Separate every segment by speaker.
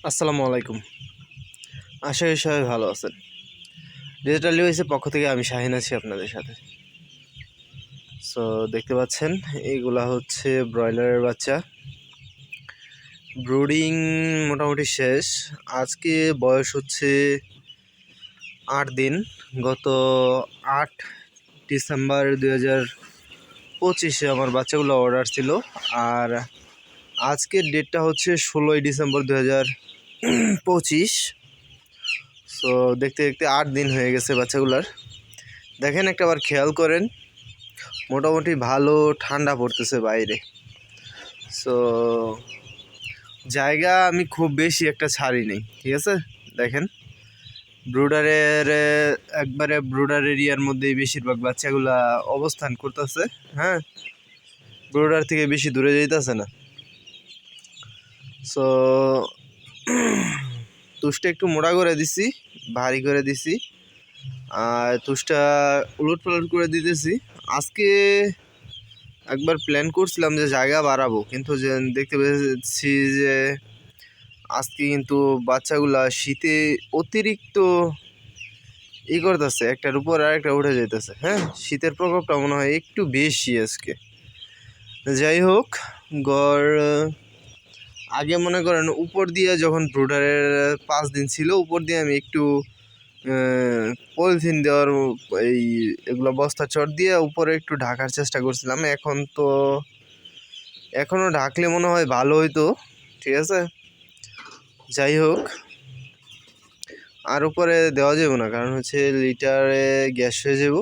Speaker 1: আসসালামু আলাইকুম। আশা করি সবাই ভালো আছেন। ডিজিটাল ডিভাইসের পক্ষ থেকে আমি শাহিন আছি আপনাদের সাথে। সো দেখতে পাচ্ছেন এইগুলা হচ্ছে ব্রয়লারের বাচ্চা। ব্রুডিং মোটামুটি শেষ। আজকে বয়স হচ্ছে 8 দিন। গত 8 ডিসেম্বর 2025 আমার বাচ্চাগুলো অর্ডার ছিল। আর আজকের ডেটটা হচ্ছে 16 ডিসেম্বর 2025। সো দেখতে দেখতে 8 দিন হয়ে গেছে বাচ্চাগুলার। দেখেন একটাবার খেয়াল করেন, মোটামুটি ভালো ঠান্ডা পড়তেছে বাইরে। সো জায়গা আমি খুব বেশি একটা ছাড়ি নেই, ঠিক আছে। দেখেন ব্রুডারের একবারে ব্রুডার এরিয়ার মধ্যেই বেশিরভাগ বাচ্চাগুলা অবস্থান করতেছে। হ্যাঁ, ব্রুডার থেকে বেশি দূরে যাইতেছে না। সো তুষটা একটু মোটা করে দিছি, ভারী করে দিছি, আর তুষটা উলট পালট করে দিতেছি। আজকে একবার প্ল্যান করছিলাম যে জায়গা বাড়াবো, কিন্তু যে দেখতে পেয়েছি যে আজকে কিন্তু বাচ্চাগুলা শীতে অতিরিক্ত করতেছে, একটার উপর আর একটা উঠে যেতেছে। হ্যাঁ, শীতের প্রকোপটা মনে হয় একটু বেশি আজকে। যাই হোক, গড় আগে মনে করেন উপর দিয়ে যখন ব্রুডারের 5 দিন ছিল, উপর দিয়ে আমি একটু পলিথিন দেওয়ার এগুলো বস্তা চট দিয়ে উপরে একটু ঢাকার চেষ্টা করছিলাম। এখন তো এখনও ঢাকলে মনে হয় ভালো হইতো, ঠিক আছে। যাই হোক, আর উপরে দেওয়া যাবে না, কারণ হচ্ছে লিটারে গ্যাস হয়ে যাব।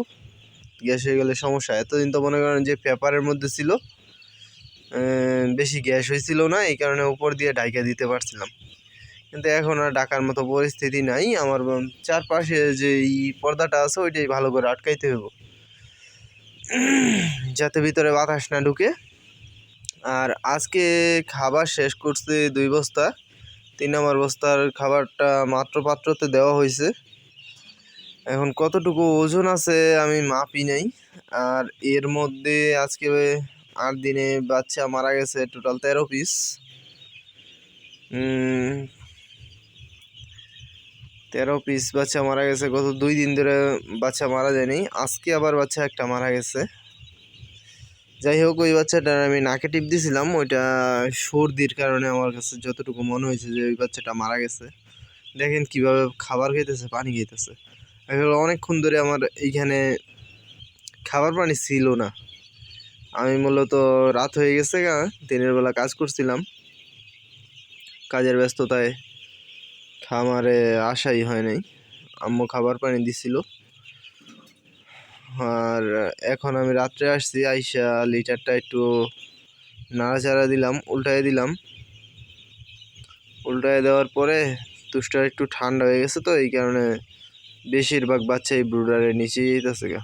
Speaker 1: গ্যাস হয়ে গেলে সমস্যা। এতদিন তো মনে করেন যে পেপারের মধ্যে ছিল, বেশি গ্যাস হয়েছিল না, এই কারণে উপর দিয়ে ঢাইকা দিতে পারছিলাম। কিন্তু এখন আর ডাকার মতো পরিস্থিতি নাই। আমার চারপাশে যে এই পর্দাটা আছে ওইটাই ভালো করে আটকাইতে হবে, যাতে ভিতরে বাতাস না ঢুকে। আর আজকে খাবার শেষ করছে 2 বস্তা। 3 নম্বর বস্তার খাবারটা মাত্র পাত্রতে দেওয়া হয়েছে। এখন কতটুকু ওজন আছে আমি মাপি নাই। আর এর মধ্যে আজকে 8 দিনে বাচ্চা মারা গেছে টোটাল 13 পিস। 13 পিস বাচ্চা মারা গেছে। গত 2 দিন ধরে বাচ্চা মারা যায়নি, আজকে আবার বাচ্চা একটা মারা গেছে। যাই হোক, ওই বাচ্চাটার আমি নাকে টিপ দিয়েছিলাম, ওইটা সর্দির কারণে আমার কাছে যতটুকু মনে হয়েছে যে ওই বাচ্চাটা মারা গেছে। দেখেন কিভাবে খাবার খাইতেছে, পানি খাইতেছে। আসলে অনেকক্ষণ ধরে আমার এইখানে খাবার পানি ছিল না। আমি মূলত রাত হয়ে গেছে, দিনের বেলা কাজ করছিলাম, কাজের ব্যস্ততায় খামারে আসাই হয় নাই। আম্মু খাবার পানি দিছিল। আর এখন আমি রাত্রে আসছি, আইসা লিটারটা একটু নাড়াচাড়া দিলাম, উল্টায় দিলাম। উল্টায় দেওয়ার পরে তুষটা একটু ঠান্ডা হয়ে গেছে, তো এই কারণে বেশিরভাগ বাচ্চা এই ব্রুডারের নিচে যেতেছে গা।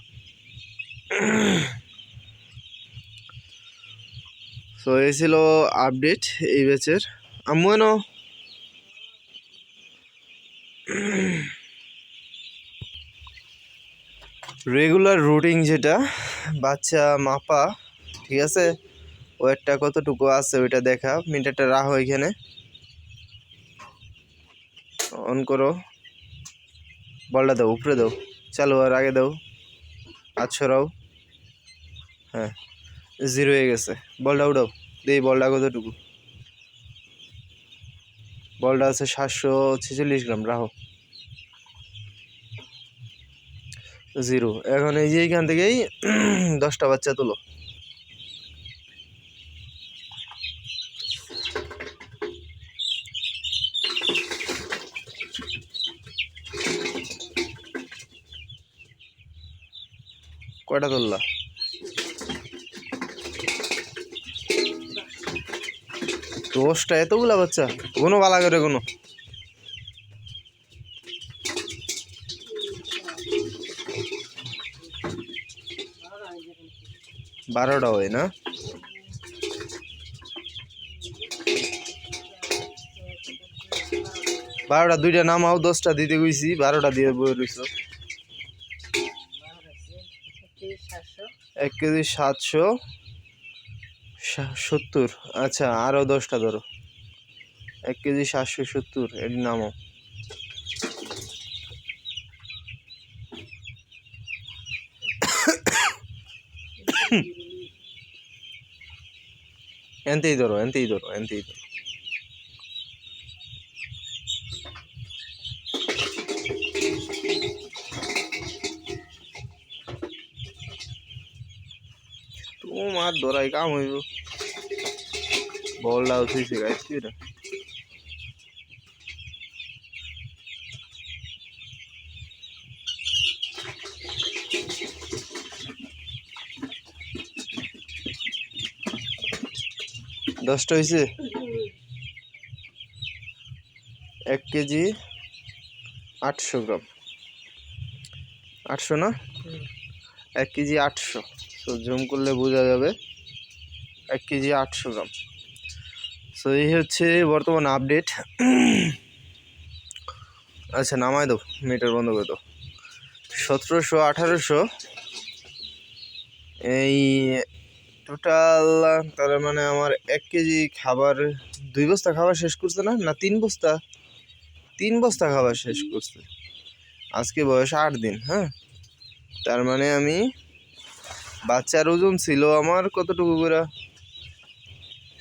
Speaker 1: তো এই ছিল আপডেট এই ব্যাচের। আম্মু এনো রেগুলার রুটিন যেটা বাচ্চা মাপা, ঠিক আছে, ওয়েটটা কতটুকু আছে ওইটা দেখা। মিটারটা রাখো এখানে, অন করো, বলটা দাও, উপরে দাও, চালু আর আগে দাও, হাত সরাও। হ্যাঁ, 0 হয়ে গেছে। বলটা উঠাও, দেই বলটা কতটুকু। বলটা আছে 746 গ্রাম, রাখো। 0। এখন এই যে এইখান থেকেই 10টা বাচ্চা তোলো। কয়টা তুললা? 10টা? এতগুলা বাচ্চা? কোনো বালা করে কোনো 12টা হয় না? 12টা 2টা নামাও, 10টা দিতে কইছি, 12টা দিয়ে বই রইছ। 1 কেজি 770। আচ্ছা, আরও 10টা ধরো। 1 কেজি 770 এর নামও। এনতেই ধরো। তোমার ধরাই কাম হইব। বলটা উঠেছে গাইস কি এটা? দশটা হয়েছে। 1 কেজি 800 গ্রাম। 800 না? 1 কেজি 800। তো জুম করলে বোঝা যাবে 1 কেজি 800 গ্রাম। সো এই হচ্ছে বর্তমান আপডেট। আচ্ছা নামায় দাও, মিটার বন্ধ করে দাও। 1700 1800 এই টোটাল। তার মানে আমার 1 কেজি খাবার 2 বস্তা খাবার শেষ করছে না? না 3 বস্তা? 3 বস্তা খাবার শেষ করছে। আজকে বয়স 8 দিন। হ্যাঁ, তার মানে আমি বাচ্চার ওজন ছিল আমার কতটুকু করে?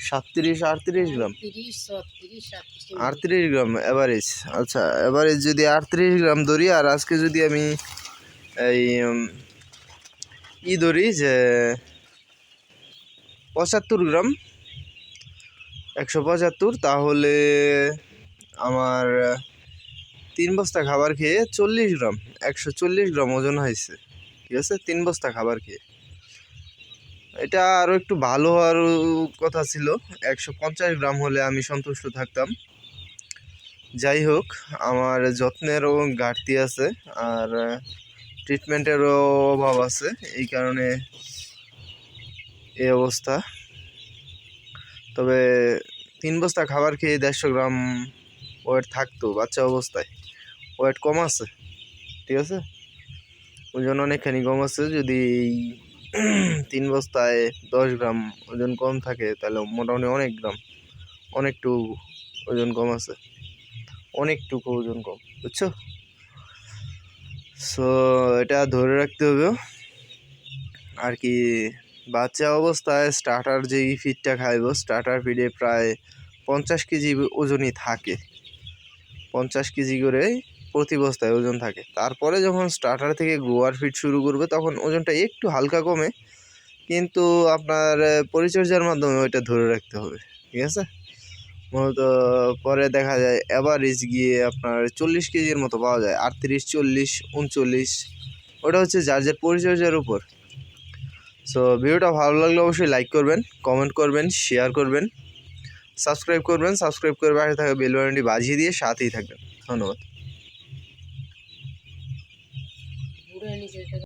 Speaker 1: 37 38 গ্রাম। 38 গ্রাম অ্যাভারেজ। আচ্ছা অ্যাভারেজ যদি 38 গ্রাম ধরি, আর আজকে যদি আমি এই ধরি যে 75 গ্রাম, 175, তাহলে আমার 3 বস্তা খাবার খেয়ে 40 গ্রাম 140 গ্রাম ওজন হয়েছে। ঠিক আছে, 3 বস্তা খাবার খেয়ে। এটা আরও একটু ভালো হওয়ার কথা ছিল, 150 গ্রাম হলে আমি সন্তুষ্ট থাকতাম। যাই হোক, আমার যত্নেরও ঘাটতি আছে আর ট্রিটমেন্টেরও অভাব আছে, এই কারণে এই অবস্থা। তবে 3 বস্তা খাবার খেয়ে 150 গ্রাম ওয়েট থাকতো বাচ্চা অবস্থায়। ওয়েট কম আছে, ঠিক আছে, ওজন অনেকখানি কম আছে। যদি 3 বস্তায় 10 গ্রাম ওজন কম থাকে তাহলে মোটামুটি অনেকটুকু ওজন কম আছে, অনেকটুকু ওজন কম, বুঝছো? সো এটা ধরে রাখতে হবে আর কি। বাচ্চা অবস্থায় স্টার্টার যেই ফিডটা খাইব, স্টার্টার ফিডে প্রায় 50 কেজি ওজনই থাকে, 50 কেজি করে প্রতি বস্তায় ওজন থাকে। তারপরে যখন স্টার্টার থেকে গ্রোয়ার ফিড শুরু করবে তখন ওজনটা একটু হালকা কমে, কিন্তু আপনার পরিচর্যার মাধ্যমে ওইটা ধরে রাখতে হবে, ঠিক আছে। মূলত পরে দেখা যায় অ্যাভারেজ গিয়ে আপনার 40 কেজির মতো পাওয়া যায়, 38 40 39। ওটা হচ্ছে যার যার পরিচর্যার উপর। সো ভিডিওটা ভালো লাগলে অবশ্যই লাইক করবেন, কমেন্ট করবেন, শেয়ার করবেন, সাবস্ক্রাইব করবেন। সাবস্ক্রাইব করে পাশে থাকা বেল বাটনটি বাজিয়ে দিয়ে সাথেই থাকবেন। ধন্যবাদ।